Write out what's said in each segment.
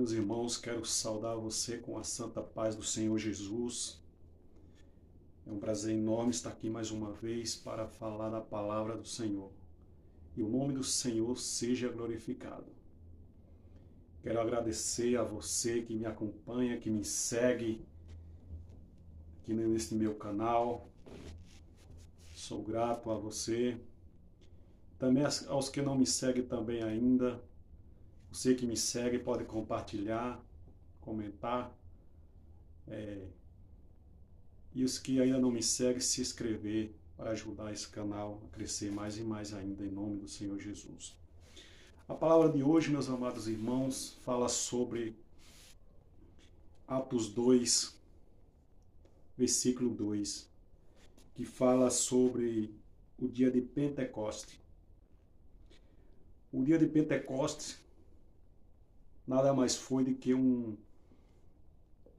Meus irmãos, quero saudar você com a santa paz do Senhor Jesus. É um prazer enorme estar aqui mais uma vez para falar da palavra do Senhor. E o nome do Senhor seja glorificado. Quero agradecer a você que me acompanha, que me segue aqui neste meu canal. Sou grato a você. Também aos que não me seguem também ainda. Você que me segue pode compartilhar, comentar. E os que ainda não me seguem, se inscrever para ajudar esse canal a crescer mais e mais ainda, em nome do Senhor Jesus. A palavra de hoje, meus amados irmãos, fala sobre Atos 2, versículo 2, que fala sobre o dia de Pentecoste. O dia de Pentecoste nada mais foi do que um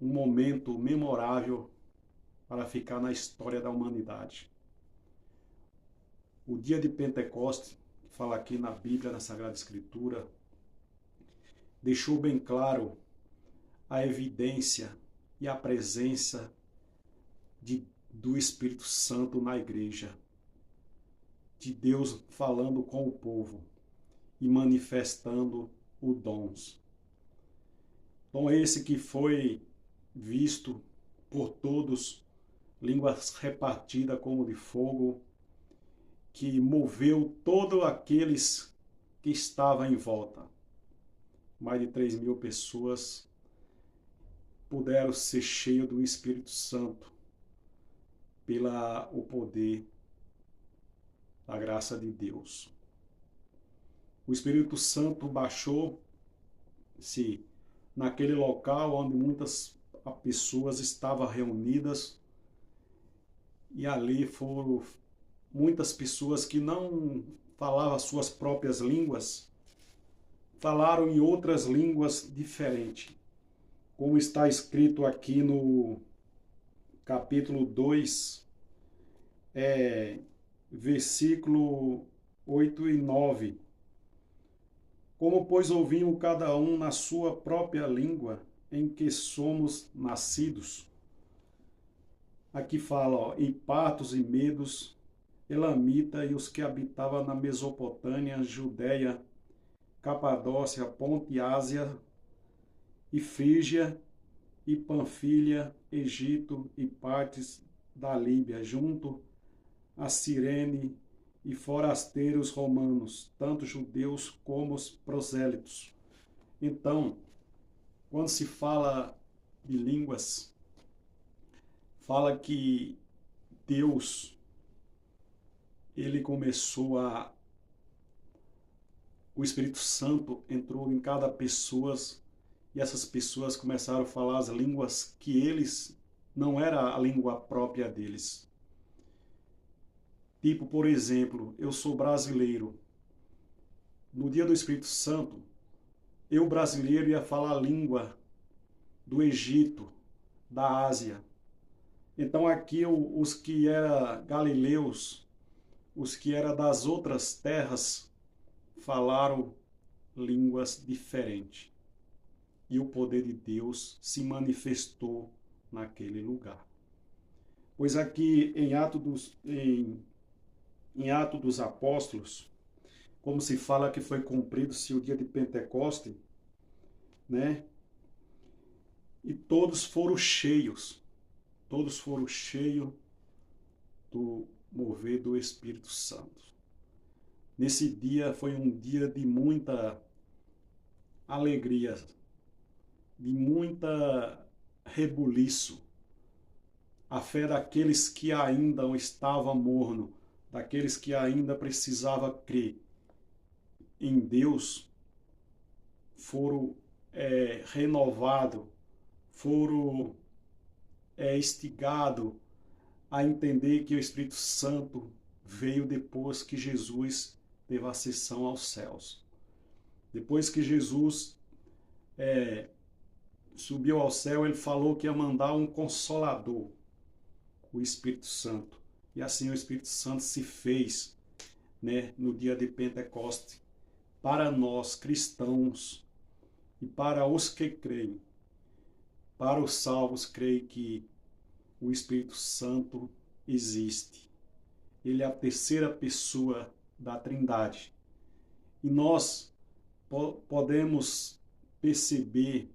momento memorável para ficar na história da humanidade. O dia de Pentecoste, que fala aqui na Bíblia, na Sagrada Escritura, deixou bem claro a evidência e a presença do Espírito Santo na igreja, de Deus falando com o povo e manifestando os dons. Dom esse que foi visto por todos, línguas repartidas como de fogo, que moveu todos aqueles que estavam em volta. Mais de 3.000 pessoas puderam ser cheios do Espírito Santo pelo poder da graça de Deus. O Espírito Santo baixou-se naquele local onde muitas pessoas estavam reunidas, e ali foram muitas pessoas que não falavam as suas próprias línguas, falaram em outras línguas diferentes. Como está escrito aqui no capítulo 2, versículo 8 e 9. Como, pois, ouvimos cada um na sua própria língua em que somos nascidos. Aqui fala, e partos e medos, Elamita e os que habitavam na Mesopotâmia, Judéia, Capadócia, Ponte Ásia e Frígia e Panfilha, Egito e partes da Líbia, junto a Cirene e forasteiros romanos, tanto judeus como os prosélitos. Então, quando se fala de línguas, fala que Deus, ele começou o Espírito Santo entrou em cada pessoa e essas pessoas começaram a falar as línguas que eles não era a língua própria deles. Tipo, por exemplo, eu sou brasileiro. No dia do Espírito Santo, eu brasileiro ia falar a língua do Egito, da Ásia. Então aqui os que eram galileus, os que eram das outras terras, falaram línguas diferentes. E o poder de Deus se manifestou naquele lugar. Pois aqui em Atos dos Apóstolos, como se fala que foi cumprido-se o dia de Pentecoste, né? E todos foram cheios do mover do Espírito Santo. Nesse dia foi um dia de muita alegria, de muita rebuliço. A fé daqueles que ainda estavam mornos, daqueles que ainda precisavam crer em Deus, foram renovados, foram instigados a entender que o Espírito Santo veio depois que Jesus teve ascensão aos céus. Depois que Jesus subiu ao céu, ele falou que ia mandar um Consolador, o Espírito Santo. E assim o Espírito Santo se fez, né, no dia de Pentecoste, para nós cristãos, E para os que creem, para os salvos, creem que o Espírito Santo existe. Ele é a terceira pessoa da Trindade. E nós podemos perceber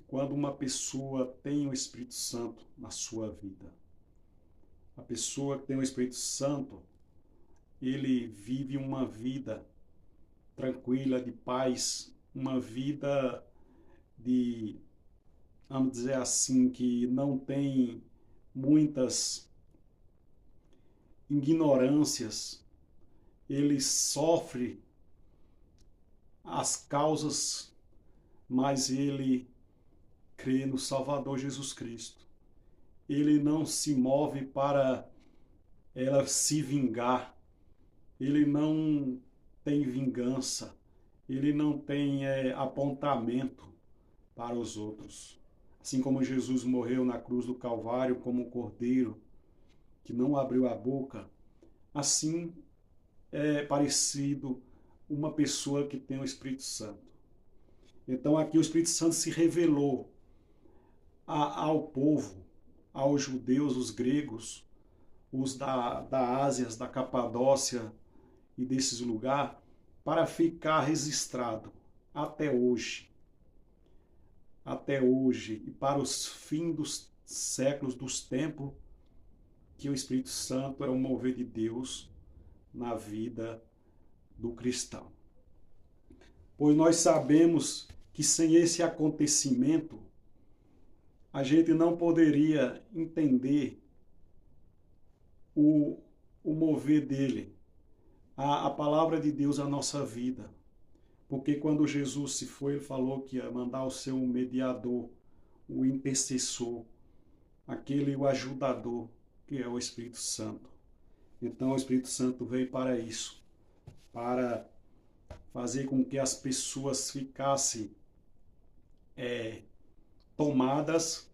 quando uma pessoa tem o Espírito Santo na sua vida. A pessoa que tem o Espírito Santo, ele vive uma vida tranquila, de paz, uma vida de, vamos dizer assim, que não tem muitas ignorâncias. Ele sofre as causas, mas ele crê no Salvador Jesus Cristo. Ele não se move para ela se vingar. Ele não tem vingança. Ele não tem apontamento para os outros. Assim como Jesus morreu na cruz do Calvário como um cordeiro que não abriu a boca, assim é parecido uma pessoa que tem o Espírito Santo. Então aqui o Espírito Santo se revelou ao povo, aos judeus, os gregos, os da Ásia, da Capadócia e desses lugares, para ficar registrado até hoje. Até hoje, e para os fins dos séculos, dos tempos, que o Espírito Santo é o mover de Deus na vida do cristão. Pois nós sabemos que sem esse acontecimento, a gente não poderia entender o mover dele, a palavra de Deus à nossa vida. Porque quando Jesus se foi, ele falou que ia mandar o seu mediador, o intercessor, o ajudador, que é o Espírito Santo. Então o Espírito Santo veio para isso, para fazer com que as pessoas ficassem tomadas,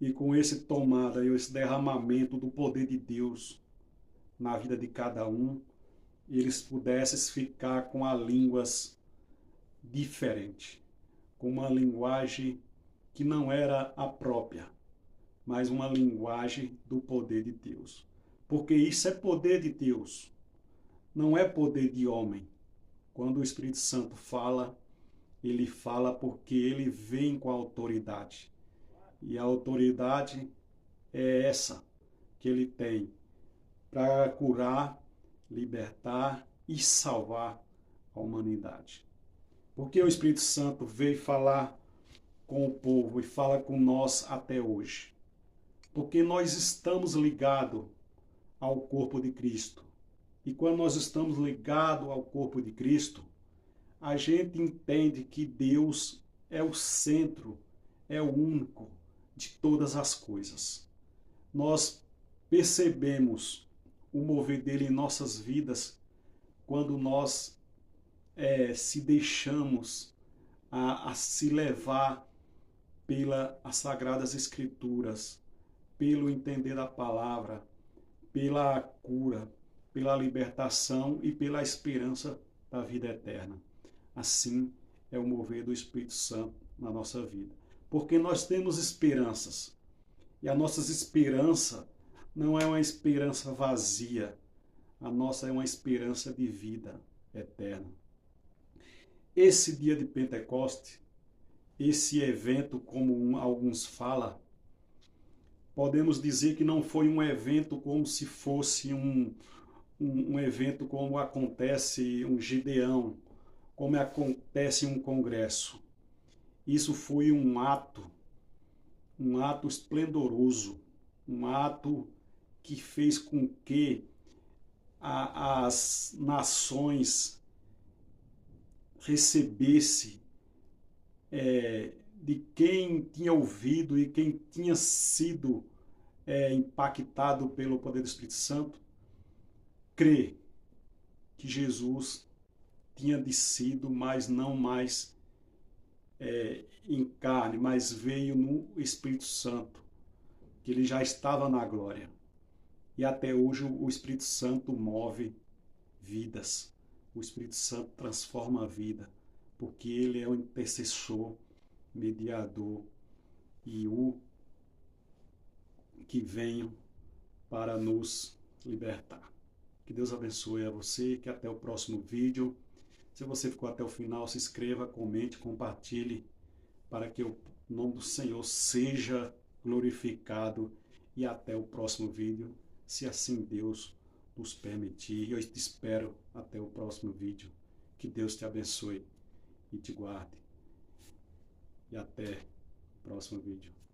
e com esse tomada e esse derramamento do poder de Deus na vida de cada um, eles pudessem ficar com a línguas diferente, com uma linguagem que não era a própria, mas uma linguagem do poder de Deus. Porque isso é poder de Deus, não é poder de homem. Quando o Espírito Santo fala, ele fala porque ele vem com a autoridade. E a autoridade é essa que ele tem para curar, libertar e salvar a humanidade. Porque o Espírito Santo veio falar com o povo e fala com nós até hoje. Porque nós estamos ligados ao corpo de Cristo. E quando nós estamos ligados ao corpo de Cristo, a gente entende que Deus é o centro, é o único de todas as coisas. Nós percebemos o mover dele em nossas vidas quando nós se deixamos a se levar pelas Sagradas Escrituras, pelo entender da palavra, pela cura, pela libertação e pela esperança da vida eterna. Assim é o mover do Espírito Santo na nossa vida. Porque nós temos esperanças. E a nossa esperança não é uma esperança vazia. A nossa é uma esperança de vida eterna. Esse dia de Pentecoste, esse evento, como alguns falam, podemos dizer que não foi um evento como se fosse um evento como acontece um Gideão, como acontece um congresso. Isso foi um ato esplendoroso, um ato que fez com que as nações recebessem de quem tinha ouvido e quem tinha sido impactado pelo poder do Espírito Santo, crer que Jesus tinha descido, mas não mais em carne, mas veio no Espírito Santo, que ele já estava na glória. E até hoje o Espírito Santo move vidas. O Espírito Santo transforma a vida. porque Ele é o intercessor, mediador e o que veio para nos libertar. Que Deus abençoe a você, que até o próximo vídeo. Se você ficou até o final, se inscreva, comente, compartilhe, para que o nome do Senhor seja glorificado. E até o próximo vídeo, se assim Deus nos permitir. Eu te espero até o próximo vídeo. Que Deus te abençoe e te guarde. E até o próximo vídeo.